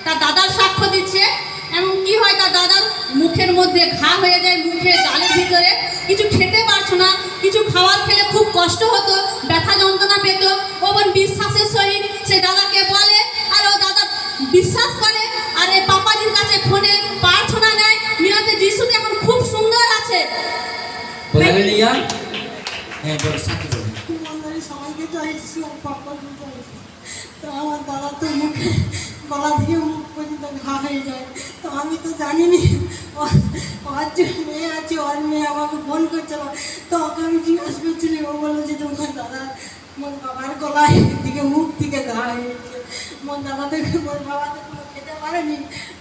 তার দাদার সাক্ষ্য দিচ্ছে। এবং কি হয়, তার দাদার মুখের মধ্যে ঘা হয়ে যায়, মুখে গালের ভিতরে কিছু খেতে পারছো না, কিছু খাবার খেলে খুব কষ্ট হতো, ব্যথা যন্ত্রণা পেত। ও বোন বিশ্বাসের সহিত সে দাদাকে বলে, আর ও দাদা বিশ্বাস করে, আর এই পাপাজির কাছে ফোনে প্রার্থনা নেয়, নিয়তে যিশুকে এখন খুব সুন্দর আছে। হালেলুয়া। হ্যাঁ, বড় সাথে বলুন। সবাইকে চাইছি পাপা তো আমার দাদা তো মুখে গলা দিয়ে মুখ পর্যন্ত ঘা হয়ে যায়। তো আমি তো জানিনি ওর যে মেয়ে আছে, ওর মেয়ে আমাকে ফোন করছিল। তো ওকে আমি জিজ্ঞাসা করছিলি, ও বললো যে তোমার দাদা মোর বাবার গলায় দিকে মুখ থেকে ঘা হয়ে গেছে। মোর দাদা থেকে মোর বাবা তো কোনো খেতে পারেনি,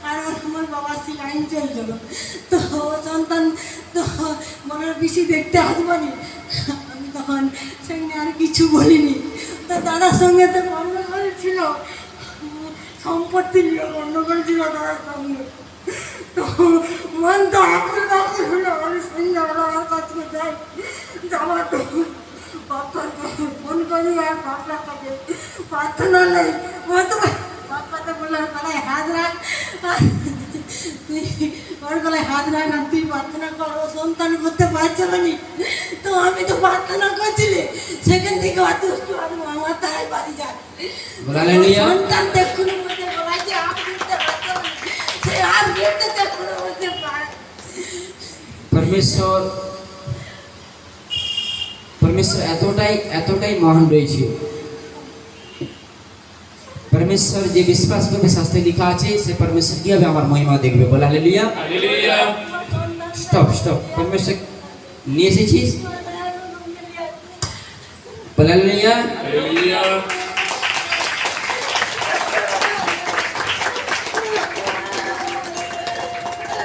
আর আমার বাবা সিলাইন চলছিল। তো ও সন্তান তো মনের বেশি দেখতে আসবানি। আমি তখন সেখানে আর কিছু বলিনি। তো দাদার সঙ্গে তো গন্ডগোল ছিল, সম্পত্তি নিয়ে গন্ডগোল ছিল দাদার সঙ্গে। তো মন তো আকুল বাকুল হলো। আমি সন্ধ্যাবেলা আমার কাছে যাই, যাওয়ার তো বাপ্পাকে ফোন করি, আর বাপ্পার কাছে প্রার্থনা নেই। ও তো বাপ্পাতে বললো গলায় হাত রাখ, তুই ওর গলায় হাত রাখ, আর তুই প্রার্থনা কর। ও সন্তান করতে পারছিল না। তো আমি তো প্রার্থনা করছিলি, সেখান থেকে অতুষ্ট আমার তাই বাড়ি যায়। সন্তান দেখুন মধ্যে বলাইছে আপ দিতে পারত না, সে আর দিতে দেখুন মধ্যে পায়। परमेश्वर परमेश्वर এতটাই মহান রয়েছে। परमेश्वर যে বিশ্বাস করবে, শাস্ত্রে লেখা আছে, সে परमेश्वर কিভাবে আমার মহিমা দেখবে। বল হালেলুয়া। হালেলুয়া। স্টপ। परमेश्वर নিয়ে এসেছিস। বল হালেলুয়া।